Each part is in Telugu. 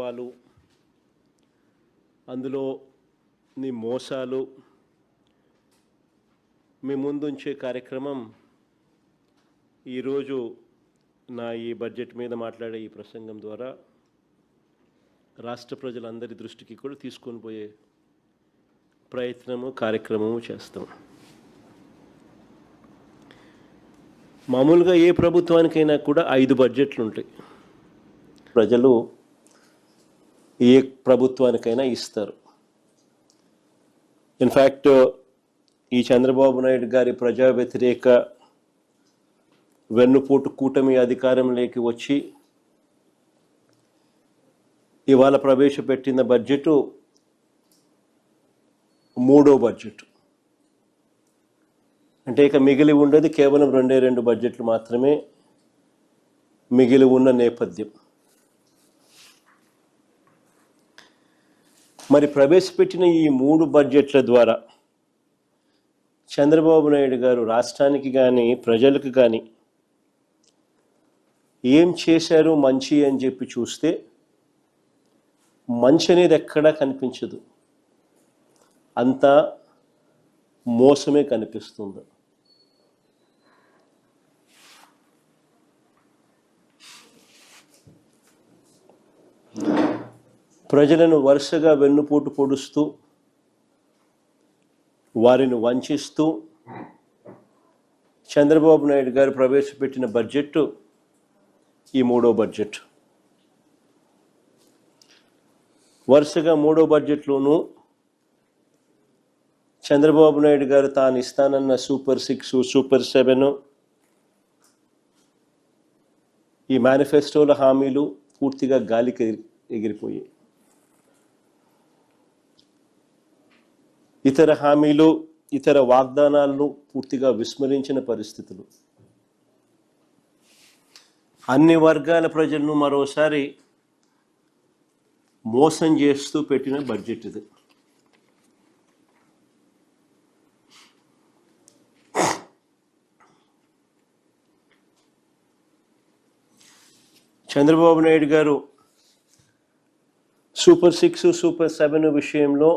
వాస్తవాలు, అందులోని మోసాలు మీ ముందుంచే కార్యక్రమం ఈరోజు నా ఈ బడ్జెట్ మీద మాట్లాడే ఈ ప్రసంగం ద్వారా రాష్ట్ర ప్రజలందరి దృష్టికి కూడా తీసుకొని పోయే కార్యక్రమము చేస్తాం. మామూలుగా ఏ ప్రభుత్వానికైనా కూడా 5 బడ్జెట్లు ఉంటాయి. ప్రజలు ఏ ప్రభుత్వానికైనా ఇస్తారు. ఇన్ఫ్యాక్ట్ ఈ చంద్రబాబు నాయుడు గారి ప్రజా వ్యతిరేక వెన్నుపోటు కూటమి అధికారంలోకి వచ్చి ఇవాళ ప్రవేశపెట్టిన బడ్జెట్ 3వ బడ్జెట్. అంటే ఇక మిగిలి ఉండేది కేవలం 2 బడ్జెట్లు మాత్రమే మిగిలి ఉన్న నేపథ్యం. మరి ప్రవేశపెట్టిన ఈ 3 బడ్జెట్ల ద్వారా చంద్రబాబు నాయుడు గారు రాష్ట్రానికి కానీ ప్రజలకు కానీ ఏం చేశారు మంచి అని చెప్పి చూస్తే మంచి అనేది ఎక్కడా కనిపించదు, అంతా మోసమే కనిపిస్తుంది. ప్రజలను వరుసగా వెన్నుపోటు పొడుస్తూ వారిని వంచిస్తూ చంద్రబాబు నాయుడు గారు ప్రవేశపెట్టిన బడ్జెట్ ఈ 3వ బడ్జెట్. వరుసగా 3వ బడ్జెట్లోనూ చంద్రబాబు నాయుడు గారు తాను ఇస్తానన్న సూపర్ 6, సూపర్ 7 ఈ మేనిఫెస్టోల హామీలు పూర్తిగా గాలికి ఎగిరిపోయాయి. ఇతర హామీలు, ఇతర వాగ్దానాలను పూర్తిగా విస్మరించిన పరిస్థితులు. అన్ని వర్గాల ప్రజలను మరోసారి మోసం చేస్తూ పెట్టిన బడ్జెట్ ఇది. చంద్రబాబు నాయుడు గారు సూపర్ 6, సూపర్ 7 విషయంలో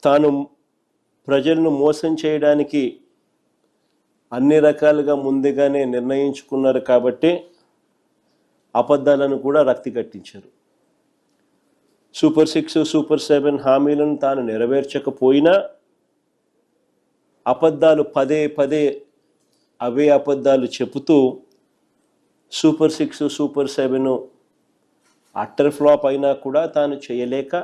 తాను ప్రజలను మోసం చేయడానికి అన్ని రకాలుగా ముందుగానే నిర్ణయించుకున్నారు కాబట్టి అబద్ధాలను కూడా రక్తి కట్టించారు. సూపర్ 6, సూపర్ 7 హామీలను తాను నెరవేర్చకపోయినా అబద్ధాలు పదే అవే అబద్ధాలు చెబుతూ సూపర్ 6, సూపర్ 7 అట్టర్ ఫ్లాప్ అయినా కూడా తాను చేయలేక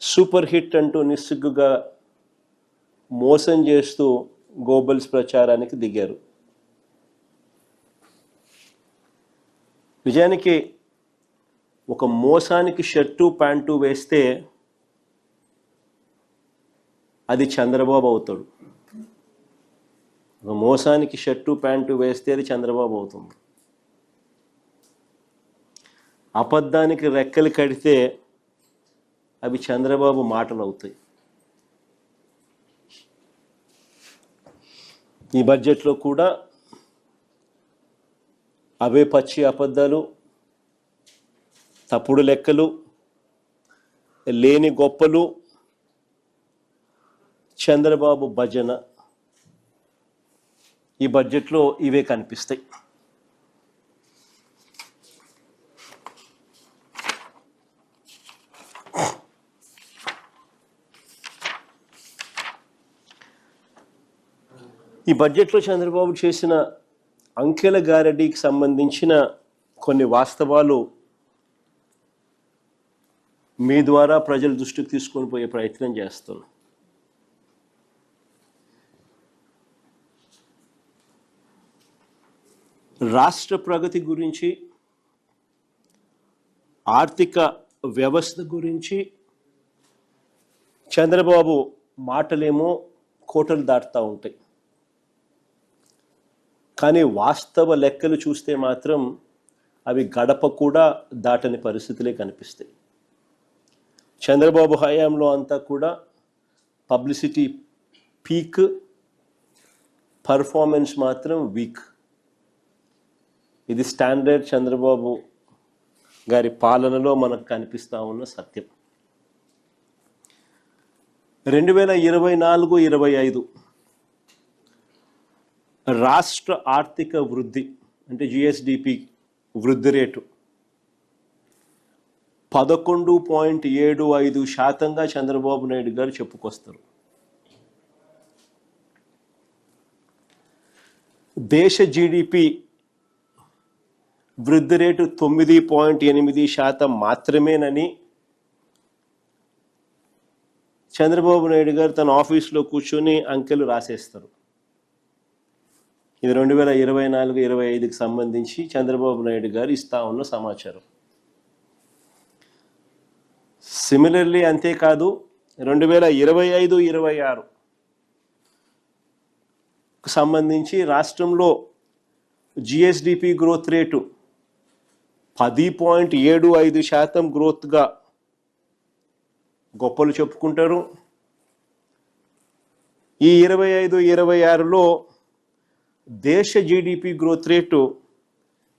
సూపర్ హిట్ అంటూ నిస్సిగ్గుగా మోసం చేస్తూ గోబల్స్ ప్రచారానికి దిగారు. నిజానికి ఒక మోసానికి షర్టు ప్యాంటు వేస్తే అది చంద్రబాబు అవుతాడు. ఒక మోసానికి షర్టు ప్యాంటు వేస్తే అది చంద్రబాబు అవుతుంది. అబద్ధానికి రెక్కలు కడితే అవి చంద్రబాబు మాటలు అవుతాయి. ఈ బడ్జెట్లో కూడా అవే పచ్చి అబద్ధాలు, తప్పుడు లెక్కలు, లేని గొప్పలు, చంద్రబాబు భజన ఈ బడ్జెట్లో ఇవే కనిపిస్తాయి. ఈ బడ్జెట్లో చంద్రబాబు చేసిన అంకెల గారడీకి సంబంధించిన కొన్ని వాస్తవాలు మీ ద్వారా ప్రజల దృష్టికి తీసుకొని పోయే ప్రయత్నం చేస్తున్నాను. రాష్ట్ర ప్రగతి గురించి, ఆర్థిక వ్యవస్థ గురించి చంద్రబాబు మాటలేమో కోటలు దాటుతూ ఉంటాయి, కానీ వాస్తవ లెక్కలు చూస్తే మాత్రం అవి గడప కూడా దాటని పరిస్థితులే కనిపిస్తాయి. చంద్రబాబు హయాంలో అంతా కూడా పబ్లిసిటీ పీక్, పర్ఫార్మెన్స్ మాత్రం వీక్. ఇది స్టాండర్డ్ చంద్రబాబు గారి పాలనలో మనకు కనిపిస్తూ ఉన్న సత్యం. 2024-25 రాష్ట్ర ఆర్థిక వృద్ధి అంటే జిఎస్డిపి వృద్ధి రేటు 11.75% చంద్రబాబు నాయుడు గారు చెప్పుకొస్తారు. దేశ జీడిపి వృద్ధి రేటు 9.8% మాత్రమేనని చంద్రబాబు నాయుడు గారు తన ఆఫీస్లో కూర్చొని అంకెలు రాసేస్తారు. ఇది 2024-25కి సంబంధించి చంద్రబాబు నాయుడు గారు ఇస్తా ఉన్న సమాచారం. సిమిలర్లీ అంతేకాదు 2025-26 సంబంధించి రాష్ట్రంలో జిఎస్డిపి గ్రోత్ రేటు 10.75% గ్రోత్గా గొప్పలు చెప్పుకుంటారు. ఈ 25-26లో దేశ జీడిపి గ్రోత్ రేటు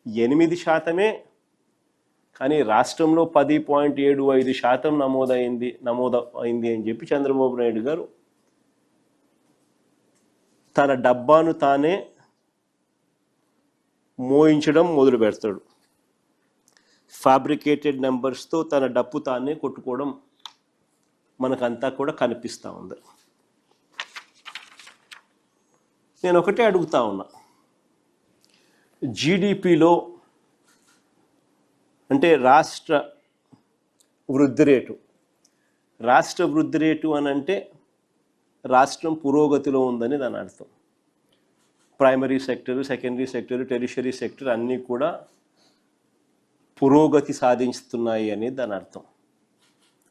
8%, కానీ రాష్ట్రంలో 10.75% నమోదైంది అని చెప్పి చంద్రబాబు నాయుడు గారు తన డబ్బాను తానే మోయించడం మొదలు పెడతాడు. ఫ్యాబ్రికేటెడ్ నెంబర్స్తో తన డప్పు తానే కొట్టుకోవడం మనకంతా కూడా కనిపిస్తూ ఉంది. నేను ఒకటే అడుగుతా ఉన్నా, జీడిపిలో అంటే రాష్ట్ర వృద్ధి రేటు అని అంటే రాష్ట్రం పురోగతిలో ఉందని దాని అర్థం. Primary sector, secondary sector, tertiary sector అన్నీ కూడా పురోగతి సాధిస్తున్నాయి అని దాని అర్థం.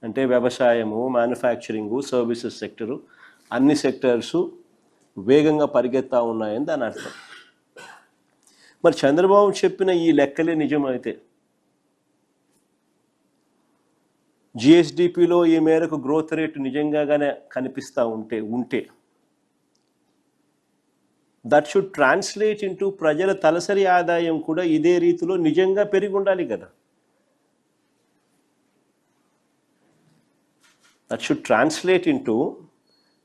అంటే వ్యవసాయము, మ్యానుఫ్యాక్చరింగు, సర్వీసెస్ సెక్టరు అన్ని సెక్టర్సు వేగంగా పరిగెత్తా ఉన్నాయని దాని అర్థం. మరి చంద్రబాబు చెప్పిన ఈ లెక్కలే నిజమైతే జిఎస్డిపిలో ఈ మేరకు గ్రోత్ రేటు నిజంగానే కనిపిస్తూ ఉంటే దట్ షుడ్ ట్రాన్స్లేట్ ఇంటూ ప్రజల తలసరి ఆదాయం కూడా ఇదే రీతిలో నిజంగా పెరిగి ఉండాలి కదా. దట్ షుడ్ ట్రాన్స్లేట్ ఇంటూ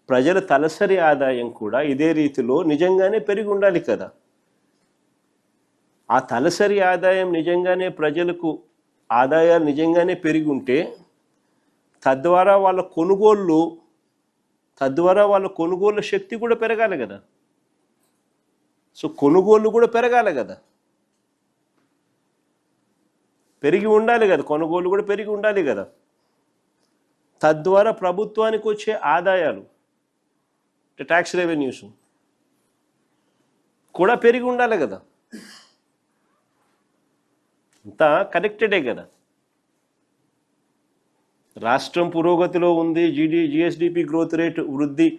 ప్రజల తలసరి ఆదాయం కూడా ఇదే రీతిలో నిజంగానే పెరిగి ఉండాలి కదా. ఆ తలసరి ఆదాయం నిజంగానే ప్రజలకు ఆదాయాలు నిజంగానే పెరిగి ఉంటే తద్వారా వాళ్ళ కొనుగోలు శక్తి కూడా పెరగాలి కదా. సో కొనుగోలు కూడా పెరగాలి కదా, పెరిగి ఉండాలి కదా, కొనుగోలు కూడా పెరిగి ఉండాలి కదా. తద్వారా ప్రభుత్వానికి వచ్చే ఆదాయాలు ట్యాక్స్ రెవెన్యూస్ కూడా పెరిగి ఉండాలి కదా. అంతా కనెక్టెడే కదా. రాష్ట్రం పురోగతిలో ఉంది, జిఎస్డిపి గ్రోత్ రేటు వృద్ధి